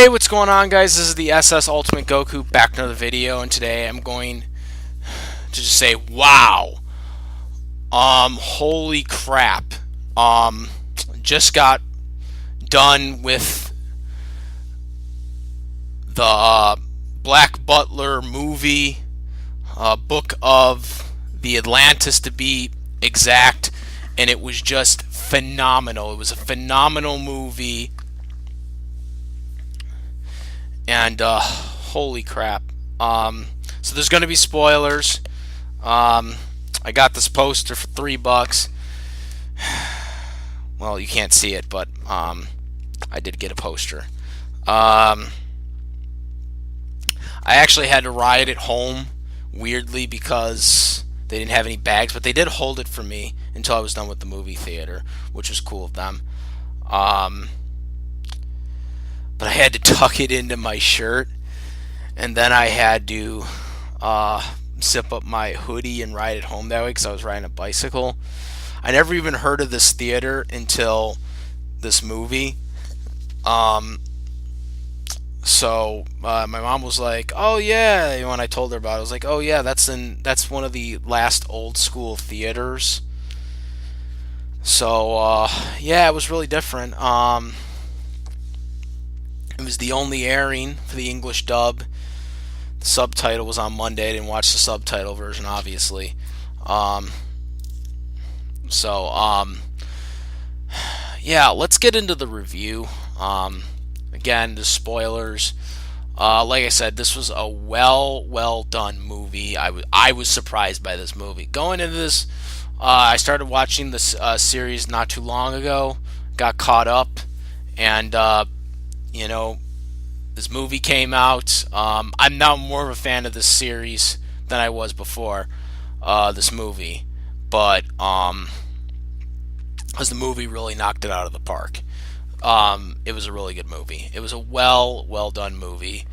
Hey, what's going on, guys? This is the SS Ultimate Goku back with another video, and today I'm going to just say, wow, holy crap, just got done with the Black Butler movie, book of the Atlantis to be exact, and it was just phenomenal. It was a phenomenal movie. And holy crap. So there's going to be spoilers. I got this poster for $3. Well, you can't see it, but I did get a poster. I actually had to ride it home, weirdly, because they didn't have any bags, but they did hold it for me until I was done with the movie theater, which was cool of them. But I had to tuck it into my shirt, and then I had to zip up my hoodie and ride it home that way because I was riding a bicycle. I never even heard of this theater until this movie. So my mom was like, "Oh yeah," when I told her about it, I was like, "Oh yeah, that's one of the last old school theaters." So yeah, it was really different. It was the only airing for the English dub. The subtitle was on Monday. I didn't watch the subtitle version, obviously. So, yeah, let's get into the review. Again, the spoilers. Like I said, this was a well done movie. I was surprised by this movie. Going into this, I started watching this series not too long ago. Got caught up, and this movie came out. I'm now more of a fan of this series than I was before this movie, but because the movie really knocked it out of the park. It was a really good movie. It was a well done movie.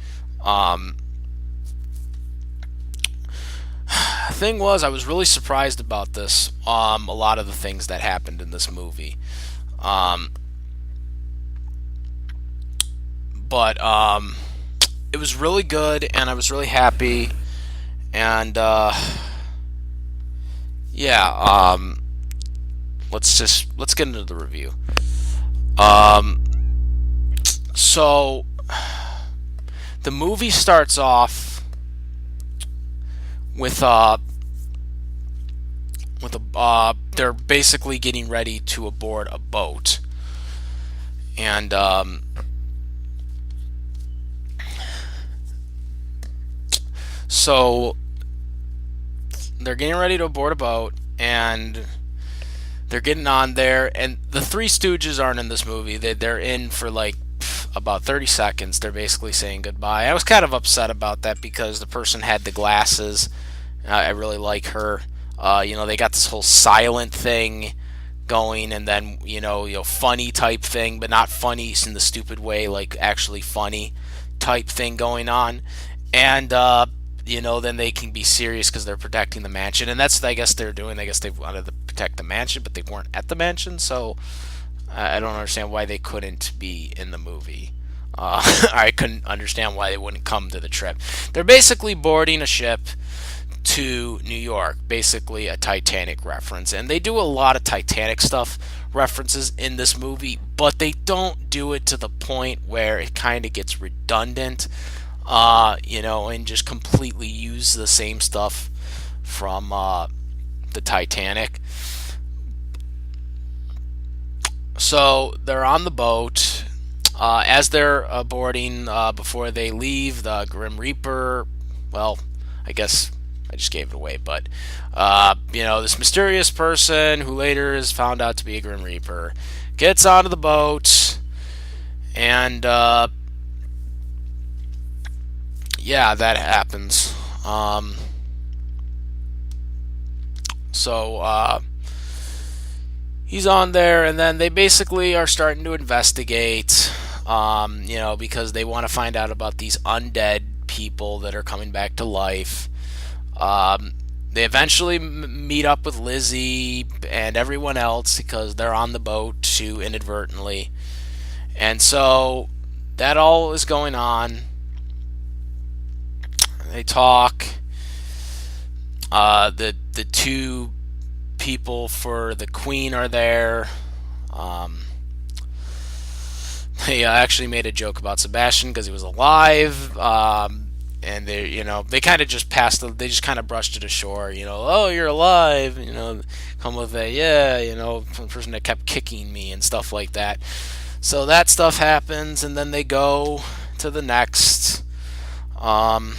Thing was, I was really surprised about this. A lot of the things that happened in this movie. But it was really good, and I was really happy. And yeah, let's get into the review. So the movie starts off with they're basically getting ready to aboard a boat, and so they're getting ready to board a boat, and they're getting on there, and the Three Stooges aren't in this movie. They're in for like about 30 seconds. They're basically saying goodbye. I was kind of upset about that because the person had the glasses. I really like her. They got this whole silent thing going, and then funny type thing, but not funny in the stupid way, like actually funny type thing going on, and then they can be serious because they're protecting the mansion, and that's I guess they're doing. I guess they wanted to protect the mansion, but they weren't at the mansion, so I don't understand why they couldn't be in the movie. I couldn't understand why they wouldn't come to the trip. They're basically boarding a ship to New York, basically a Titanic reference, and they do a lot of Titanic stuff references in this movie, but they don't do it to the point where it kind of gets redundant. And just completely use the same stuff from the Titanic. So they're on the boat. As they're boarding, before they leave, the Grim Reaper, well, I guess I just gave it away, but, this mysterious person who later is found out to be a Grim Reaper gets onto the boat, and, yeah, that happens. So he's on there, and then they basically are starting to investigate, because they want to find out about these undead people that are coming back to life. They eventually meet up with Lizzie and everyone else because they're on the boat too inadvertently. And so that all is going on. They talk. The two people for the queen are there. Um, they actually made a joke about Sebastian because he was alive. And they kind of just they just kind of brushed it ashore. Oh, you're alive. Come with a yeah. The person that kept kicking me and stuff like that. So that stuff happens, and then they go to the next. Um,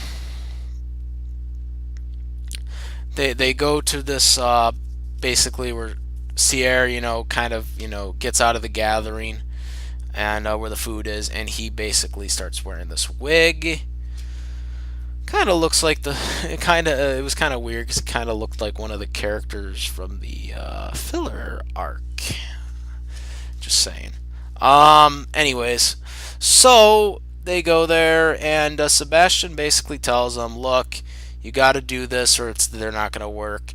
they go to this basically where Sierra, kind of gets out of the gathering and where the food is, and he basically starts wearing this wig. Kind of looks like it was kind of weird because it kind of looked like one of the characters from the filler arc. Just saying. Anyways, so they go there, and Sebastian basically tells them, "Look, you got to do this, or they're not going to work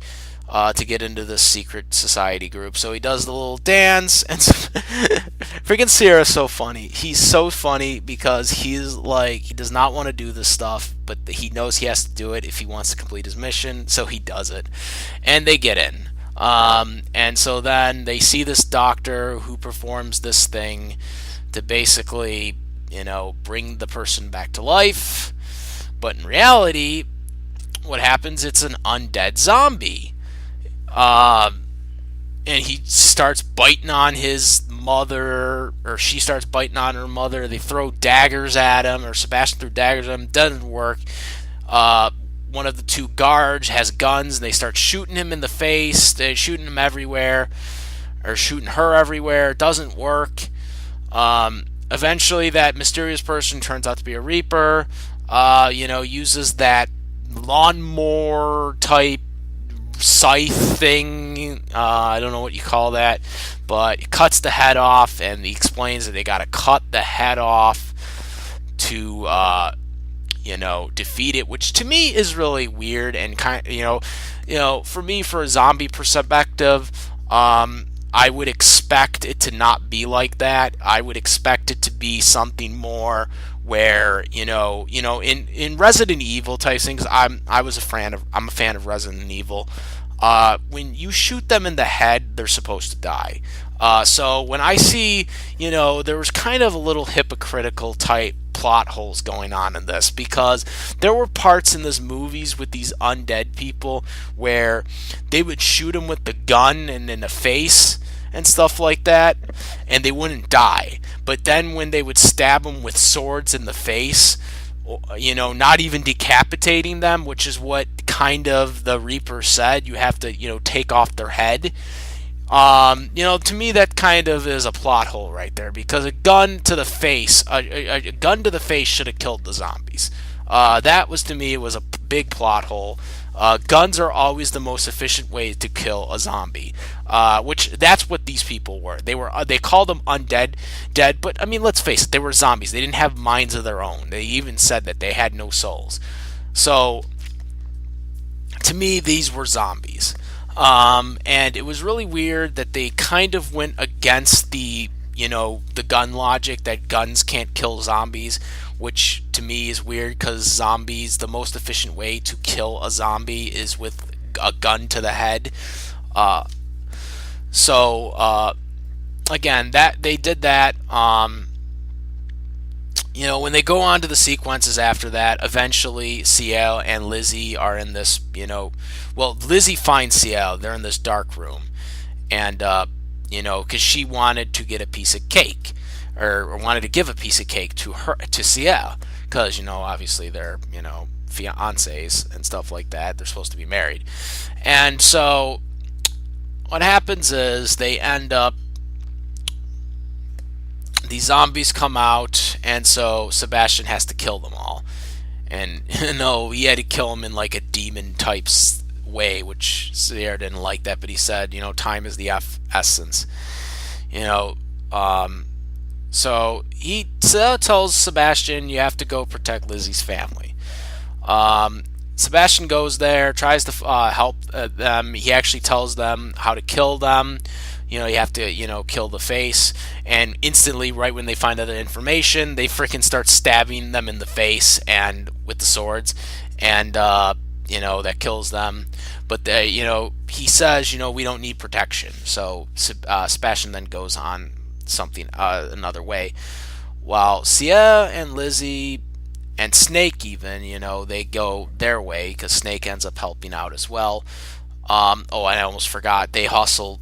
to get into this secret society group." So he does the little dance, and freaking Sierra's so funny. He's so funny because he's like he does not want to do this stuff, but he knows he has to do it if he wants to complete his mission. So he does it, and they get in. And so then they see this doctor who performs this thing to basically, bring the person back to life. But in reality, what happens? It's an undead zombie. And he starts biting on his mother, or she starts biting on her mother. They throw daggers at him, or Sebastian threw daggers at him. Doesn't work. One of the two guards has guns, and they start shooting him in the face. They're shooting him everywhere, or shooting her everywhere. It doesn't work. Eventually, that mysterious person turns out to be a Reaper. Uses that lawnmower type scythe thing. I don't know what you call that, but it cuts the head off, and he explains that they got to cut the head off to defeat it, which to me is really weird and for me, for a zombie perspective, I would expect it to not be like that. I would expect it to be something more where in Resident Evil type things. I'm a fan of Resident Evil. When you shoot them in the head, they're supposed to die. So when I see, there was kind of a little hypocritical type plot holes going on in this, because there were parts in this movies with these undead people where they would shoot them with the gun and in the face and stuff like that, and they wouldn't die. But then when they would stab them with swords in the face, not even decapitating them, which is what kind of the Reaper said, you have to, take off their head. To me, that kind of is a plot hole right there, because a gun to the face, a gun to the face should have killed the zombies. That was, to me, it was a big plot hole. Guns are always the most efficient way to kill a zombie, which that's what these people were. They called them undead, but I mean, let's face it, they were zombies. They didn't have minds of their own. They even said that they had no souls. So, to me, these were zombies. And it was really weird that they kind of went against the gun logic that guns can't kill zombies, which to me is weird, because zombies, the most efficient way to kill a zombie is with a gun to the head. Again, that they did that. When they go on to the sequences after that, eventually Ciel and Lizzie are in this, Lizzie finds Ciel. They're in this dark room. And, because she wanted to get a piece of cake, or wanted to give a piece of cake to Ciel. Because, obviously they're, fiancés and stuff like that. They're supposed to be married. And so, what happens is they end up, these zombies come out, and so Sebastian has to kill them all. And, he had to kill them in like a demon type way, which Sierra didn't like that, but he said, time is the essence. So he tells Sebastian, you have to go protect Lizzie's family. Sebastian goes there, tries to help them. He actually tells them how to kill them. You have to, kill the face. And instantly, right when they find out the information, they freaking start stabbing them in the face and with the swords. And, that kills them. But, he says, we don't need protection. So Sebastian then goes on something, another way. While Sia and Lizzie and Snake even, they go their way because Snake ends up helping out as well. Oh, I almost forgot. They hustle,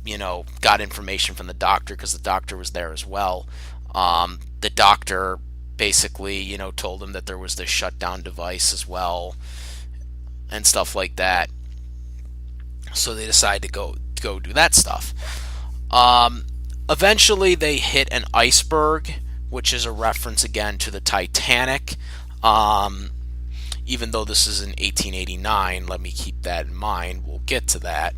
got information from the doctor because the doctor was there as well. The doctor basically, told them that there was this shutdown device as well and stuff like that. So they decide to go do that stuff. Eventually, they hit an iceberg, which is a reference again to the Titanic. Even though this is in 1889, let me keep that in mind. We'll get to that.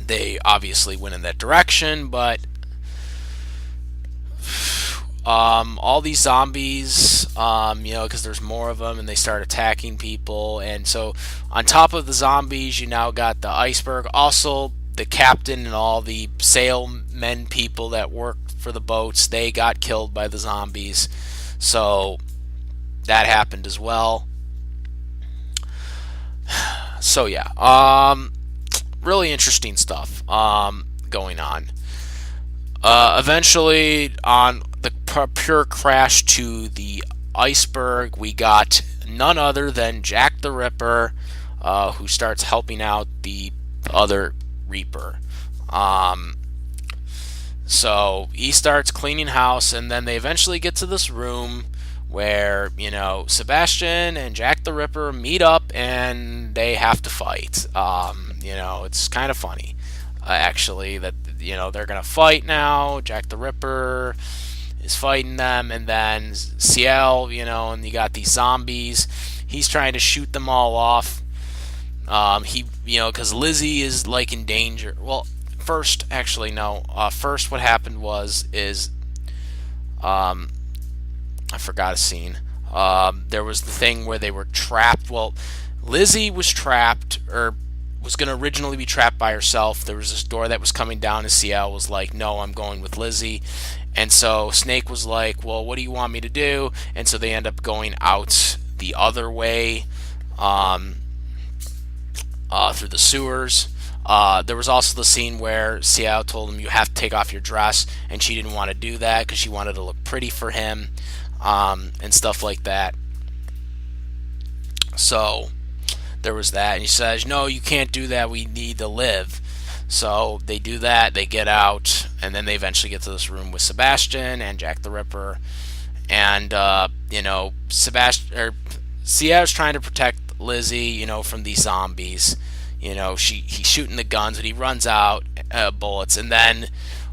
They obviously went in that direction, but all these zombies, because there's more of them, and they start attacking people. And so, on top of the zombies, you now got the iceberg. Also, the captain and all the sailmen people that worked for the boats, they got killed by the zombies. So that happened as well. So yeah, really interesting stuff going on. Eventually, on the pure crash to the iceberg, we got none other than Jack the Ripper, who starts helping out the other Reaper. So he starts cleaning house, and then they eventually get to this room where, Sebastian and Jack the Ripper meet up and they have to fight. It's kind of funny, actually, that, they're going to fight now. Jack the Ripper is fighting them, and then Ciel, and you got these zombies. He's trying to shoot them all off. Because Lizzie is, in danger. Well, first, actually, no. First, what happened I forgot a scene. There was the thing where they were trapped. Well, Lizzie was trapped, or was going to originally be trapped by herself. There was this door that was coming down, and Ciel was like, no, I'm going with Lizzie. And so Snake was like, well, what do you want me to do? And so they end up going out the other way, through the sewers. There was also the scene where Ciel told him, you have to take off your dress, and she didn't want to do that because she wanted to look pretty for him, and stuff like that. So there was that, and he says, no, you can't do that, we need to live. So they do that, they get out, and then they eventually get to this room with Sebastian and Jack the Ripper. And Ciel's trying to protect Lizzie, from these zombies. He's shooting the guns, but he runs out bullets. And then,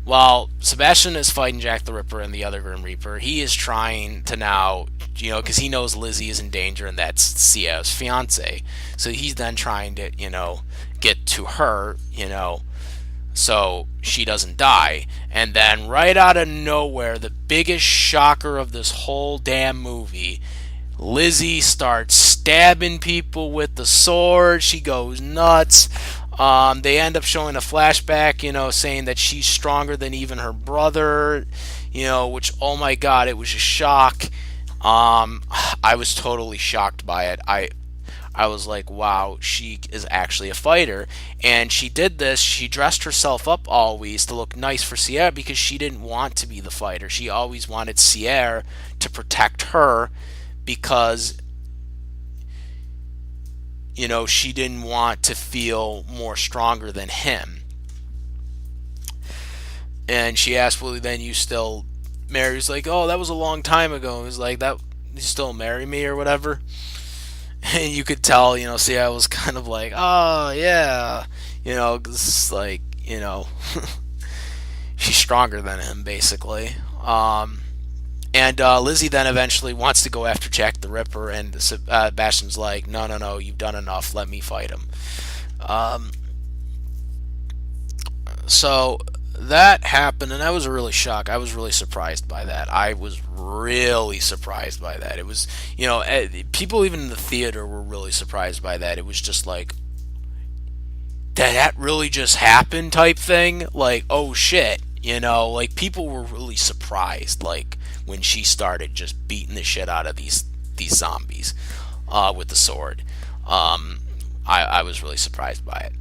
while Sebastian is fighting Jack the Ripper and the other Grim Reaper, he is trying to now, because he knows Lizzie is in danger, and that's Ciel's fiance. So he's then trying to, get to her, so she doesn't die. And then, right out of nowhere, the biggest shocker of this whole damn movie, Lizzie starts stabbing people with the sword. She goes nuts. They end up showing a flashback, saying that she's stronger than even her brother, which, oh my god, it was a shock. I was totally shocked by it. I was like, wow, she is actually a fighter. And she did this. She dressed herself up always to look nice for Sierra because she didn't want to be the fighter. She always wanted Sierra to protect her because, she didn't want to feel more stronger than him. And she asked, well, then you still marry? He's like, oh, that was a long time ago. He's like, that, you still marry me or whatever? And you could tell, Sierra was kind of like, oh, yeah, it's like, she's stronger than him, basically. And Lizzie then eventually wants to go after Jack the Ripper, and Bastion's like, no, you've done enough, let me fight him. So that happened, and I was really shocked. I was really surprised by that. I was really surprised by that. It was, people even in the theater were really surprised by that. It was just like, that really just happened type thing. Like, oh shit, like people were really surprised, like when she started just beating the shit out of these zombies with the sword. I was really surprised by it.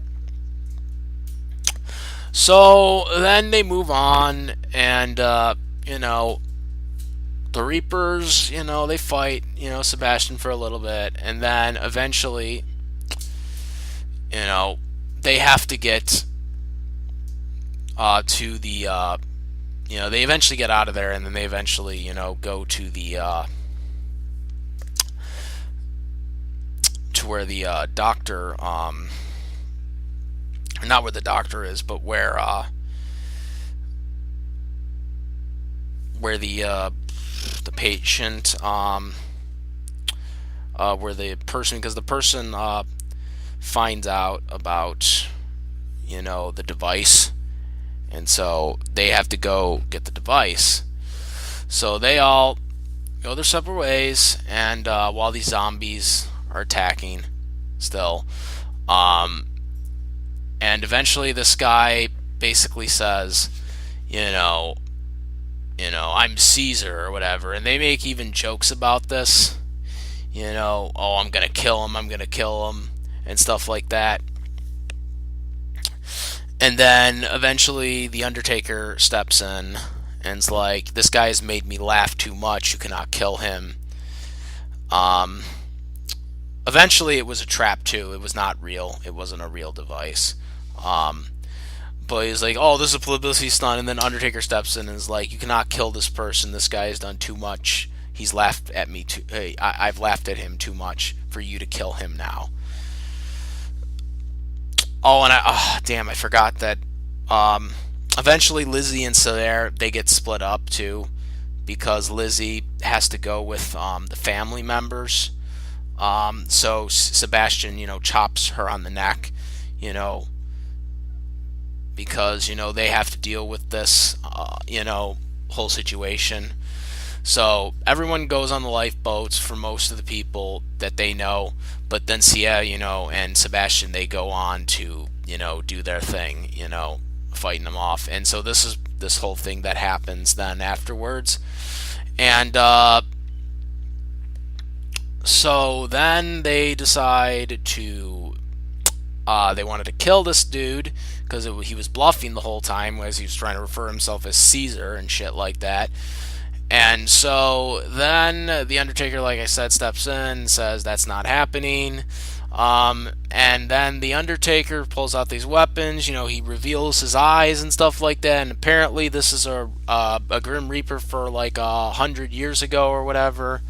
So then they move on, and you know, the Reapers, they fight, Sebastian for a little bit, and then eventually, you know, they have to get to the, they eventually get out of there, and then they eventually, go to the, to where the doctor, not where the doctor is, but where the patient, where the person, because the person finds out about, the device, and so they have to go get the device. So they all go their separate ways, and while these zombies are attacking, still, um, and eventually this guy basically says, you know, I'm Caesar or whatever, and they make even jokes about this, oh, I'm gonna kill him, and stuff like that. And then eventually the Undertaker steps in and's like, this guy has made me laugh too much, you cannot kill him. Um, Eventually it was a trap too, it was not real, it wasn't a real device. Um, but he's like, oh, this is a publicity stunt, and then Undertaker steps in and is like, you cannot kill this person, this guy has done too much, he's laughed at me too, hey, I've laughed at him too much for you to kill him now. Oh, and damn, I forgot that. Um, Eventually, Lizzie and Solaire, they get split up too, because Lizzie has to go with the family members. So Sebastian, chops her on the neck, you know, because they have to deal with this, whole situation. So everyone goes on the lifeboats for most of the people that they know, but then Sia, and Sebastian, they go on to, do their thing, fighting them off. And so this is this whole thing that happens then afterwards. And so then they decide to, they wanted to kill this dude because he was bluffing the whole time as he was trying to refer himself as Caesar and shit like that. And so then the Undertaker, like I said, steps in and says that's not happening. And then the Undertaker pulls out these weapons. He reveals his eyes and stuff like that. And apparently this is a Grim Reaper for like 100 years ago or whatever.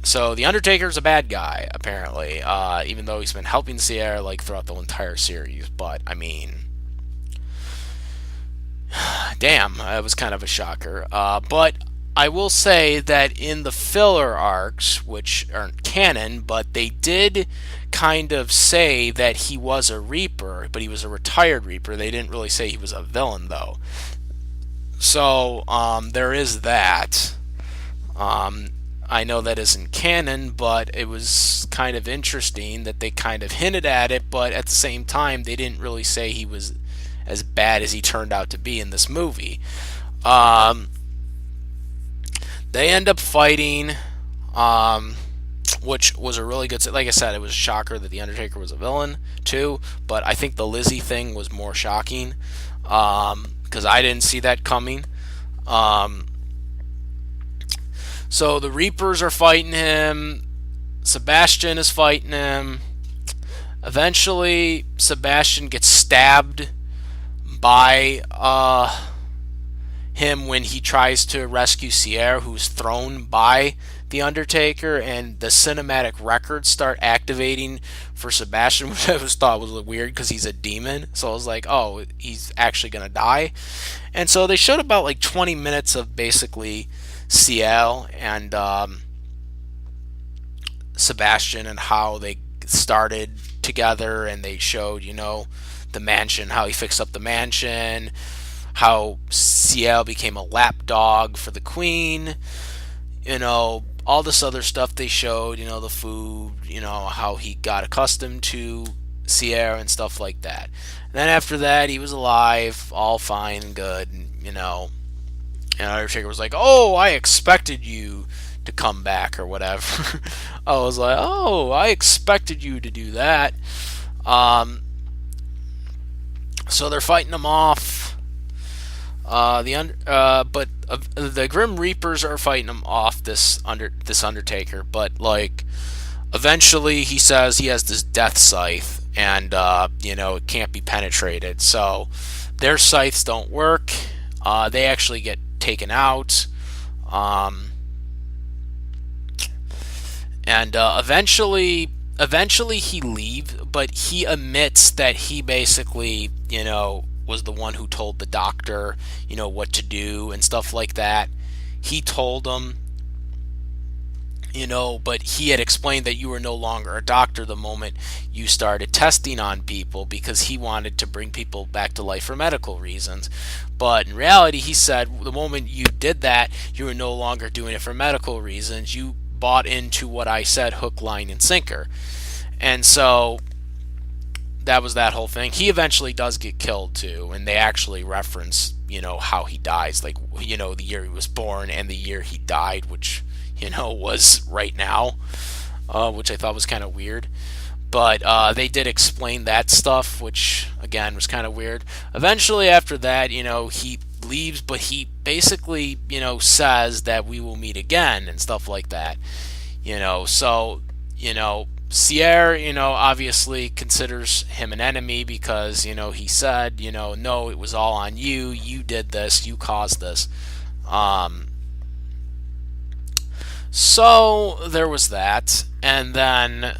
So the Undertaker's a bad guy apparently, even though he's been helping Sierra like throughout the entire series. But I mean, damn, it was kind of a shocker. But I will say that in the filler arcs, which aren't canon, but they did kind of say that he was a Reaper, but he was a retired Reaper. They didn't really say he was a villain, though. So there is that. I know that isn't canon, but it was kind of interesting that they kind of hinted at it, but at the same time, they didn't really say he was as bad as he turned out to be in this movie. They end up fighting, which was a really good. Like I said, it was a shocker that the Undertaker was a villain too. But I think the Lizzie thing was more shocking because I didn't see that coming. So the Reapers are fighting him. Sebastian is fighting him. Eventually, Sebastian gets stabbed by him when he tries to rescue Sierra, who's thrown by the Undertaker, and the cinematic records start activating for Sebastian, which I thought was weird because he's a demon. So I was like, oh, he's actually gonna die. And so they showed about like 20 minutes of basically Ciel and Sebastian and how they started together, and they showed, the mansion, how he fixed up the mansion, how Ciel became a lapdog for the queen, all this other stuff they showed, the food, how he got accustomed to Sierra and stuff like that. And then after that, he was alive, all fine and good, and Undertaker was like, "Oh, I expected you to come back or whatever." I was like, "Oh, I expected you to do that." Um, so they're fighting him off. But the Grim Reapers are fighting him off this Undertaker, but like eventually he says he has this death scythe, and it can't be penetrated. So their scythes don't work. They actually get taken out. Um, and eventually he leaves, but he admits that he basically was the one who told the doctor what to do and stuff like that. He told him, but he had explained that you were no longer a doctor the moment you started testing on people, because he wanted to bring people back to life for medical reasons. But in reality, he said the moment you did that, you were no longer doing it for medical reasons. You bought into what I said, hook, line, and sinker. And so that was that whole thing. He eventually does get killed too, and they actually reference, how he dies, like, the year he was born and the year he died, which, was right now, which I thought was kind of weird. But they did explain that stuff, which again was kind of weird. Eventually, after that, he leaves, but he basically, says that we will meet again and stuff like that. So, Sierra, obviously considers him an enemy because, he said, no, it was all on you. You did this. You caused this. Um, so there was that. And then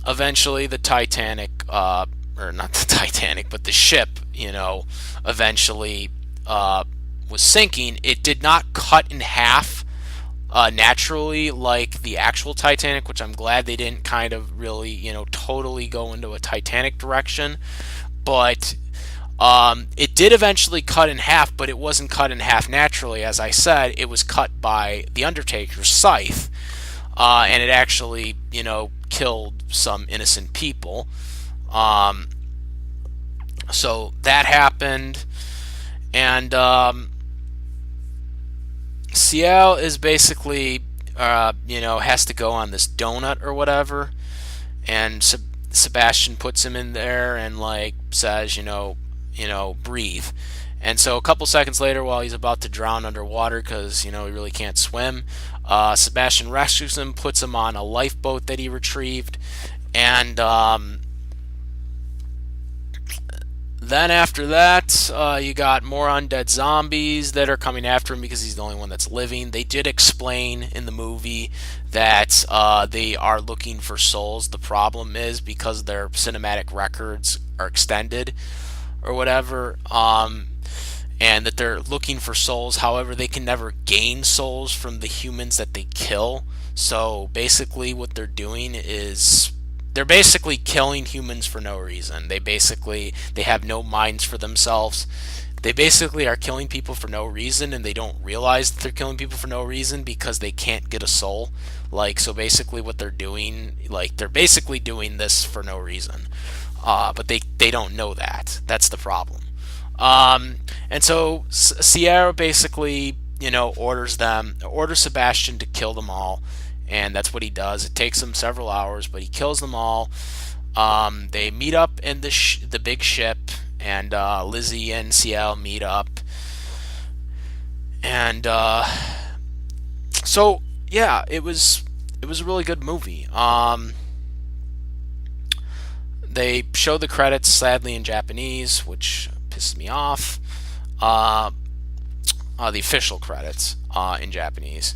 eventually the Titanic, or not the Titanic, but the ship, eventually was sinking. It did not cut in half naturally like the actual Titanic, which I'm glad they didn't kind of really, totally go into a Titanic direction. But it did eventually cut in half, but it wasn't cut in half naturally. As I said, it was cut by the Undertaker's scythe, and it actually, killed some innocent people. Um, so that happened, and Ciel is basically, has to go on this donut or whatever, and Sebastian puts him in there and like says, breathe. And so a couple seconds later, while he's about to drown underwater because he really can't swim, Sebastian rescues him, puts him on a lifeboat that he retrieved, and then after that, you got more undead zombies that are coming after him because he's the only one that's living. They did explain in the movie that they are looking for souls. The problem is because their cinematic records are extended or whatever, and that they're looking for souls. However, they can never gain souls from the humans that they kill. So basically what they're doing is they're basically killing humans for no reason. They have no minds for themselves. They basically are killing people for no reason, and they don't realize that they're killing people for no reason because they can't get a soul. Like, so basically what they're doing, like, they're basically doing this for no reason. But they don't know that. That's the problem. And so Sierra basically, orders Sebastian to kill them all, and that's what he does. It takes him several hours, but he kills them all. They meet up in the big ship, and Lizzie and Ciel meet up, and so yeah, it was a really good movie. They show the credits sadly in Japanese, which pisses me off. The official credits in Japanese,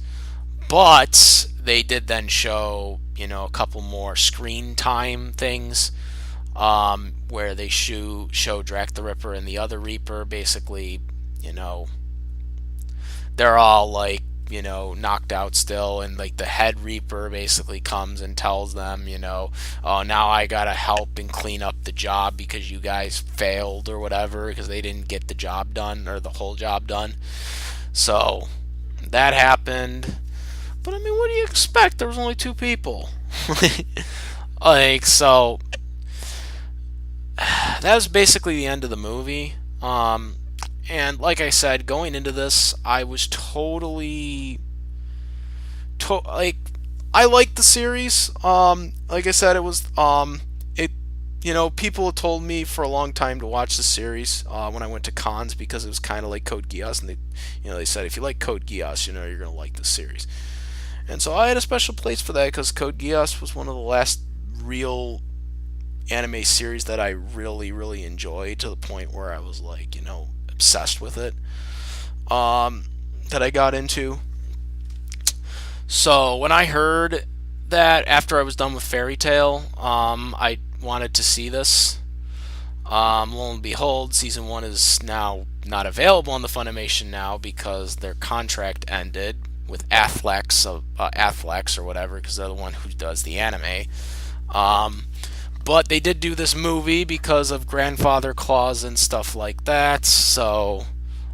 but they did then show a couple more screen time things, where they show Drac the Ripper and the other Reaper. Basically, they're all like knocked out still, and like the head Reaper basically comes and tells them, oh, now I gotta help and clean up the job because you guys failed or whatever, because they didn't get the job done or the whole job done. So that happened. But I mean, what do you expect? There was only two people. Like, so that was basically the end of the movie. And like I said, going into this, I was like, I liked the series. Like I said, it, people had told me for a long time to watch the series when I went to cons because it was kind of like Code Geass, and they said if you like Code Geass, you're gonna like the series. And so I had a special place for that because Code Geass was one of the last real anime series that I really, really enjoyed to the point where I was like, obsessed with it. That I got into. So when I heard that after I was done with Fairy Tail, I wanted to see this. Lo and behold, season one is now not available on the Funimation now because their contract ended with Athlex or whatever, because they're the one who does the anime. Um, but they did do this movie because of grandfather clause and stuff like that. So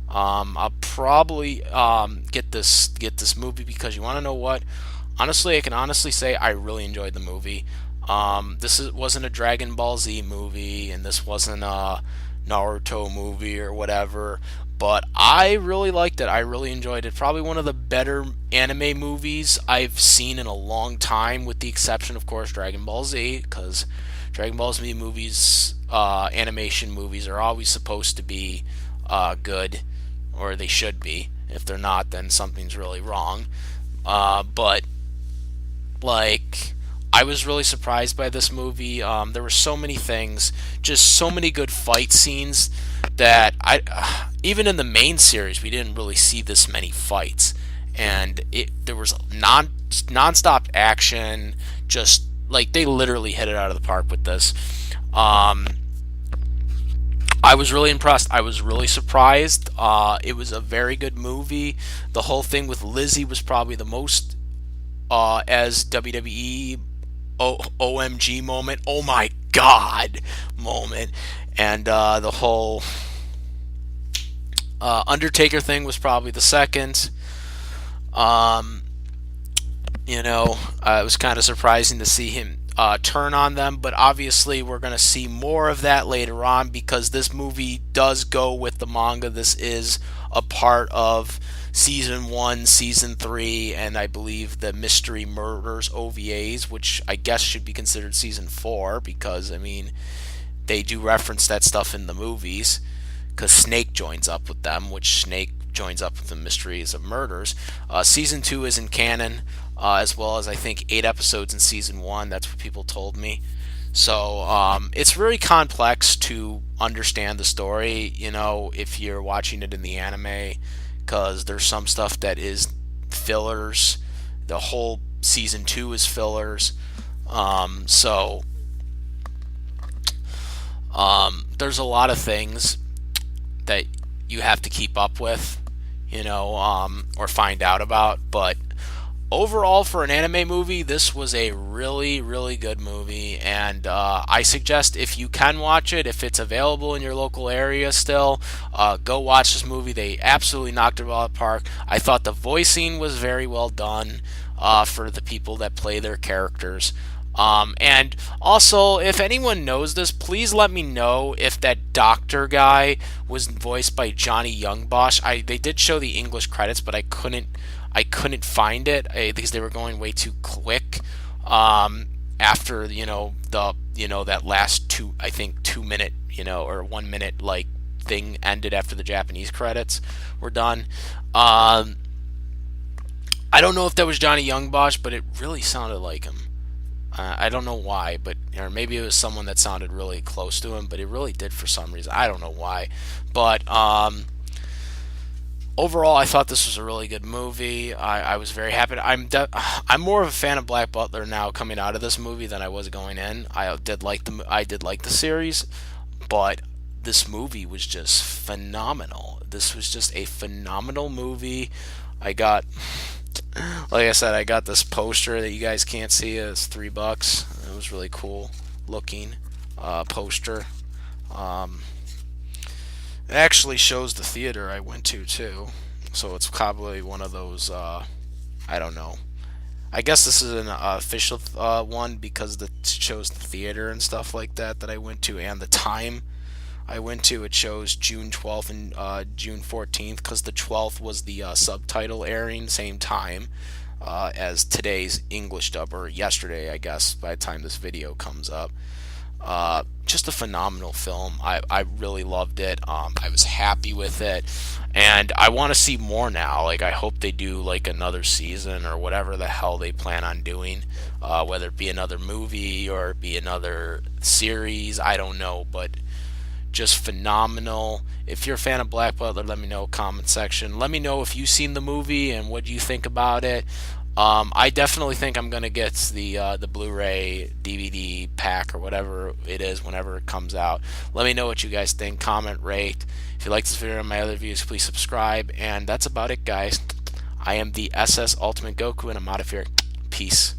I'll probably get this movie because you want to know what? Honestly, I can honestly say I really enjoyed the movie. Wasn't a Dragon Ball Z movie, and this wasn't a Naruto movie or whatever. But I really liked it. I really enjoyed it. Probably one of the better anime movies I've seen in a long time, with the exception, of course, Dragon Ball Z, because Dragon Ball Z movies, animation movies, are always supposed to be good, or they should be. If they're not, then something's really wrong. But like, I was really surprised by this movie. There were so many things, just so many good fight scenes that even in the main series, we didn't really see this many fights, and there was nonstop action. Just like they literally hit it out of the park with this. Um, I was really impressed. I was really surprised. It was a very good movie. The whole thing with Lizzie was probably the most as WWE OMG moment, oh my god moment, and the whole Undertaker thing was probably the second. Um, it was kind of surprising to see him turn on them, but obviously we're going to see more of that later on because this movie does go with the manga. This is a part of season 1, season 3, and I believe the Mystery Murders OVAs, which I guess should be considered season 4 because, I mean, they do reference that stuff in the movies because Snake joins up with them, which Snake joins up with the Mysteries of Murders. Season 2 is in canon, as well as I think 8 episodes in season 1. That's what people told me. So it's very complex to understand the story, if you're watching it in the anime, because there's some stuff that is fillers. The whole season 2 is fillers. So there's a lot of things that you have to keep up with, or find out about. But overall, for an anime movie, this was a really, really good movie, and I suggest if you can watch it, if it's available in your local area still, go watch this movie. They absolutely knocked it out of the park. I thought the voicing was very well done for the people that play their characters. And also, if anyone knows this, please let me know if that doctor guy was voiced by Johnny Youngbosch. They did show the English credits, but I couldn't find it because they were going way too quick. After that last 2 minute or 1 minute like thing ended after the Japanese credits were done. I don't know if that was Johnny Youngbosch, but it really sounded like him. I don't know why, but or maybe it was someone that sounded really close to him, but it really did for some reason. I don't know why, but overall, I thought this was a really good movie. I was very happy. I'm more of a fan of Black Butler now coming out of this movie than I was going in. I did like the series, but this movie was just phenomenal. This was just a phenomenal movie. I got, like I said, I got this poster that you guys can't see. It's $3. It was really cool looking poster. Um, it actually shows the theater I went to too, so it's probably one of those. I don't know. I guess this is an official one because the shows the theater and stuff like that I went to, and the time I went to. It shows June 12th and June 14th because the 12th was the subtitle airing, same time as today's English dub, or yesterday, I guess, by the time this video comes up. Just a phenomenal film. I really loved it. I was happy with it, and I want to see more now. Like, I hope they do like another season or whatever the hell they plan on doing, whether it be another movie or be another series. I don't know, but just phenomenal. If you're a fan of Black Butler, let me know, comment section. Let me know if you've seen the movie and what you think about it. I definitely think I'm gonna get the Blu-ray DVD pack or whatever it is whenever it comes out. Let me know what you guys think. Comment, rate. If you like this video and my other videos, please subscribe. And that's about it, guys. I am the SS Ultimate Goku, and I'm out of here. Peace.